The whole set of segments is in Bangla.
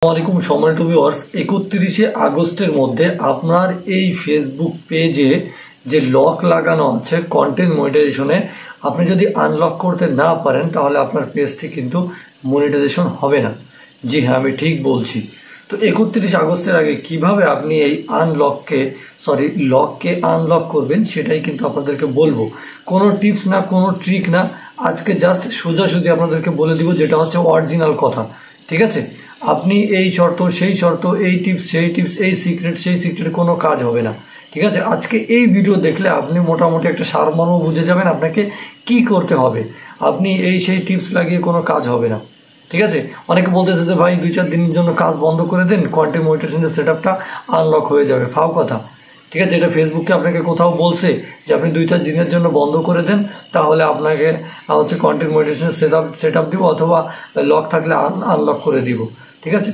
আসসালামু আলাইকুম সম্মানিত ভিউয়ার্স, 31 আগস্টের মধ্যে আপনার এই ফেসবুক পেজে যে লক লাগানো আছে কন্টেন্ট মনিটাইজেশনে, আপনি যদি আনলক করতে না পারেন তাহলে আপনার পেজটি কিন্তু মনিটাইজেশন হবে না। জি হ্যাঁ, আমি ঠিক বলছি। তো 31 আগস্টের আগে কিভাবে আপনি এই লককে আনলক করবেন সেটাই কিন্তু আপনাদেরকে বলবো। কোনো টিপস না, কোনো ট্রিক না, আজকে জাস্ট সোজাসুজি আপনাদেরকে বলে দিব যেটা হচ্ছে অরিজিনাল কথা। ঠিক আছে, আপনি এই শর্ত সেই শর্ত, এই টিপস সেই টিপস, এই সিক্রেট সেই সিক্রেট কোনো কাজ হবে না। ঠিক আছে, আজকে এই ভিডিও দেখলে আপনি মোটামুটি একটা সারমর্ম বুঝে যাবেন আপনাকে কি করতে হবে। আপনি এই সেই টিপস লাগিয়ে কোনো কাজ হবে না। ঠিক আছে, অনেকে বলতেছে যে ভাই 2-4 দিনের জন্য কাজ বন্ধ করে দেন, কন্টেন্ট মনিটাইজেশনের সেটআপটা আনলক হয়ে যাবে। ফাও কথা। ঠিক আছে, এটা ফেসবুকে আপনাকে কোথাও বলছে যে আপনি 2-4 দিনের জন্য বন্ধ করে দেন, তাহলে আপনাকে হচ্ছে কন্টেন্ট মনিটাইজেশনের সেটআপ দিব, অথবা লক থাকলে আনলক করে দিব। ঠিক আছে,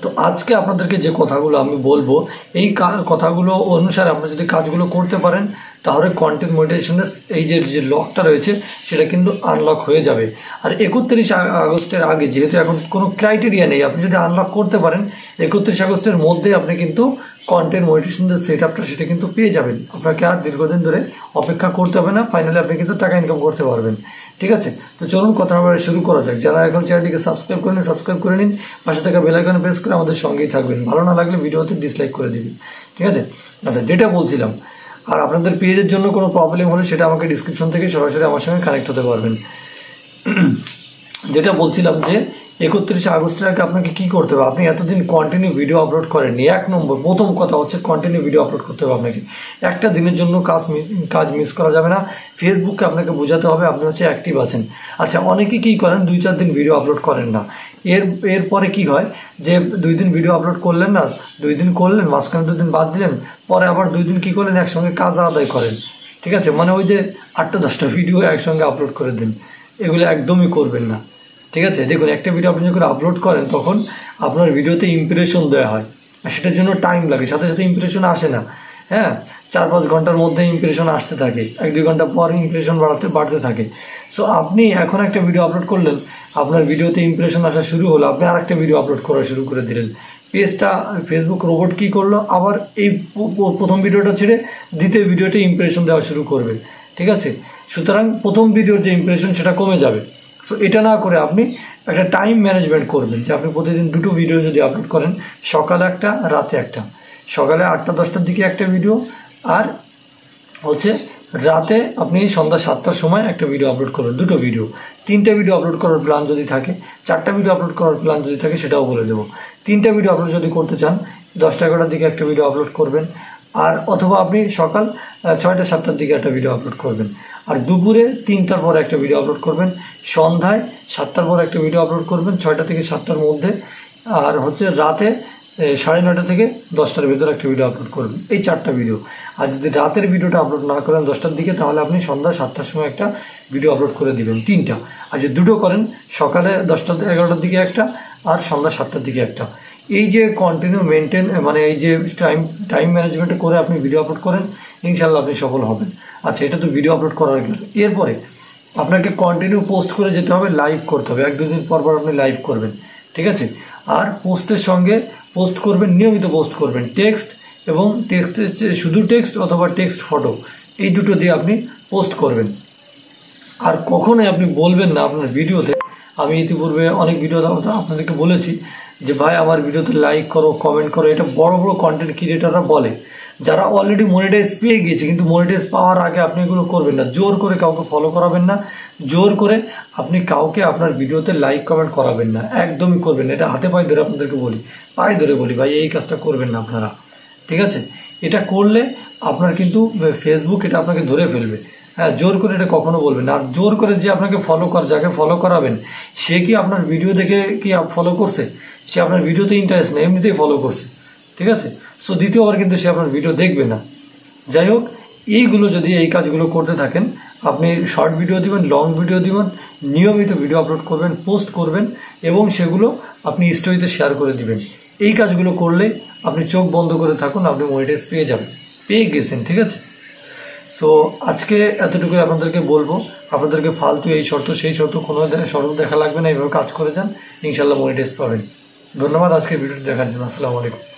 তো আজকে আপনাদেরকে যে কথাগুলো আমি বলবো, এই কথাগুলো অনুসারে আপনি যদি কাজগুলো করতে পারেন তাহলে কন্টেন্ট মনিটাইজেশনের এই যে লকটা রয়েছে সেটা কিন্তু আনলক হয়ে যাবে। আর 31 আগস্টের আগে যেহেতু এখন কোনো ক্রাইটেরিয়া নেই, আপনি যদি আনলক করতে পারেন 31 আগস্টের মধ্যে আপনি কিন্তু কন্টেন্ট মনিটাইজেশনের সেটআপটা সেটা কিন্তু পেয়ে যাবেন। আপনাকে আর দীর্ঘদিন ধরে অপেক্ষা করতে হবে না, ফাইনালি আপনি কিন্তু টাকা ইনকাম করতে পারবেন। ঠিক আছে, তো চলুন কথা বলা শুরু করা যাক। যারা এখন চ্যানেলটিকে সাবস্ক্রাইব করেন সাবস্ক্রাইব করে নিন, পাশে থাকা বেল আইকনে প্রেস করে আমাদের সঙ্গেই থাকবেন। ভালো না লাগলে ভিডিওতে ডিসলাইক করে দিবেন। ঠিক আছে, আচ্ছা যেটা বলছিলাম, আর আপনাদের পেজের জন্য কোনো প্রবলেম হলে সেটা আমাকে ডিসক্রিপশন থেকে সরাসরি আমার সঙ্গে কানেক্ট হতে পারবেন। যেটা বলছিলাম যে 31 আগস্টের আগে আপনাকে কী করতে হবে, আপনি এতদিন কন্টিনিউ ভিডিও আপলোড করেননি। 1 নম্বর প্রথম কথা হচ্ছে কন্টিনিউ ভিডিও আপলোড করতে হবে আপনাকে। একটা দিনের জন্য কাজ মিস করা যাবে না। ফেসবুকে আপনাকে বোঝাতে হবে আপনি হচ্ছে অ্যাক্টিভ আছেন। আচ্ছা, অনেকে কী করেন 2-4 দিন ভিডিও আপলোড করেন না, এরপরে কি হয় যে 2 দিন ভিডিও আপলোড করলেন না, 2 দিন করলেন, মাঝখানে 2 দিন বাদ দিলেন, পরে আবার 2 দিন কী করলেন একসঙ্গে কাজ আদায় করেন। ঠিক আছে, মানে ওই যে 8-10টা ভিডিও একসঙ্গে আপলোড করে দিন, এগুলো একদমই করবেন না। ঠিক আছে, দেখুন একটা ভিডিও আপনি যখন আপলোড করেন তখন আপনার ভিডিওতে ইমপ্রেশন দেওয়া হয়, আর সেটার জন্য টাইম লাগে, সাথে সাথে ইমপ্রেশন আসে না। হ্যাঁ, 4-5 ঘন্টার মধ্যে ইমপ্রেশন আসতে থাকে, 1-2 ঘন্টা পর ইমপ্রেশন বাড়তে থাকে। সো আপনি এখন একটা ভিডিও আপলোড করলেন, আপনার ভিডিওতে ইমপ্রেশন আসা শুরু হলো, আপনি আর একটা ভিডিও আপলোড করা শুরু করে দিলেন। ফেসবুক রোবট কী করলো, আবার এই প্রথম ভিডিওটা ছেড়ে দ্বিতীয় ভিডিওতে ইমপ্রেশন দেওয়া শুরু করবে। ঠিক আছে, সুতরাং প্রথম ভিডিওর যে ইমপ্রেশন সেটা কমে যাবে। সো এটা না করে আপনি একটা টাইম ম্যানেজমেন্ট করবেন যে আপনি প্রতিদিন 2টো ভিডিও যদি আপলোড করেন, সকালে একটা, রাতে একটা। সকালে 8টা-10টার দিকে একটা ভিডিও, আর হচ্ছে রাতে আপনি সন্ধ্যা 7টার সময় একটা ভিডিও আপলোড করবেন। 2টো ভিডিও। 3টে ভিডিও আপলোড করার প্ল্যান যদি থাকে, 4টা ভিডিও আপলোড করার প্ল্যান যদি থাকে সেটাও বলে দেবো। 3টে ভিডিও আপলোড যদি করতে চান 10টা-11টার দিকে একটা ভিডিও আপলোড করবেন, আর অথবা আপনি সকাল 6টা-7টার দিকে একটা ভিডিও আপলোড করবেন, আর দুপুরে 3টার পর একটা ভিডিও আপলোড করবেন, সন্ধ্যায় 7টার পর একটা ভিডিও আপলোড করবেন 6টা থেকে 7টার মধ্যে, আর হচ্ছে রাতে 9:30 থেকে 10টার ভিতরে একটা ভিডিও আপলোড করবেন। এই 4টা ভিডিও। আর যদি রাতের ভিডিওটা আপলোড না করেন 10টার দিকে, তাহলে আপনি সন্ধ্যা 7টার সময় একটা ভিডিও আপলোড করে দিবেন, 3টা। আর যদি 2টো করেন, সকালে 10টা-11টার দিকে একটা, আর সন্ধ্যা 7টার দিকে একটা। এই যে কন্টিনিউ মানে এই যে টাইম ম্যানেজমেন্ট করে আপনি ভিডিও আপলোড করেন, ইনশাল্লাহ আপনি সফল হবেন। আচ্ছা, এটা তো ভিডিও আপলোড করার গেল। এরপরে আপনাকে কন্টিনিউ পোস্ট করে যেতে হবে, লাইভ করতে হবে। 1-2 দিন পর আপনি লাইভ করবেন। ঠিক আছে, আর পোস্টের সঙ্গে পোস্ট করবেন, নিয়মিত পোস্ট করবেন টেক্সট, এবং শুধু টেক্সট অথবা টেক্সট ফটো, এই দুটো দিয়ে আপনি পোস্ট করবেন। আর কখনোই আপনি বলবেন না আপনার ভিডিওতে, আমি ইতিপূর্বে অনেক ভিডিও আপনাদেরকে বলেছি যে ভাই আমার ভিডিওতে লাইক করো, কমেন্ট করো। এটা বড় বড় কন্টেন্ট ক্রিয়েটাররা বলে, যারা অলরেডি মনিটাইজ পেয়ে গিয়েছে। কিন্তু মনিটাইজ পাওয়ার আগে আপনি এগুলো করবেন না। জোর করে কাউকে ফলো করাবেন না, জোর করে আপনি কাউকে আপনার ভিডিওতে লাইক কমেন্ট করাবেন না, একদমই করবেন না। এটা হাতে পায়ে ধরে আপনাদেরকে বলি, পায়ে ধরে বলি, ভাই এই কাজটা করবেন না আপনারা। ঠিক আছে, এটা করলে আপনার কিন্তু ফেসবুক এটা আপনাকে ধরে ফেলবে। হ্যাঁ, জোর করে এটা কখনো বলবেন না। আর জোর করে যে আপনাকে যাকে ফলো করাবেন, সে কি আপনার ভিডিও দেখে কি ফলো করছে? সে আপনার ভিডিওতে ইন্টারেস্ট নেই, এমনিতেই ফলো করছে। ঠিক আছে, সো দ্বিতীয়বার কিন্তু সে আপনার ভিডিও দেখবে না। যাই হোক, এই কাজগুলো করতে থাকেন, আপনি শর্ট ভিডিও দিবেন, লং ভিডিও দিবেন, নিয়মিত ভিডিও আপলোড করবেন, পোস্ট করবেন, এবং সেগুলো আপনি স্টোরিতে শেয়ার করে দিবেন। এই কাজগুলো করলে আপনি চোখ বন্ধ করে থাকুন, আপনি মনিটাইজ পেয়ে গেছেন। ঠিক আছে, সো আজকে এতটুকুই আপনাদেরকে বলবো। আপনাদেরকে ফালতু এই শর্ত সেই শর্ত কোনো শর্ত দেখা লাগবে না, এইভাবে কাজ করে যান, ইনশাল্লাহ মনিটাইজ পাবেন। ধন্যবাদ আজকে ভিডিওটি দেখার জন্য। আসসালামু আলাইকুম।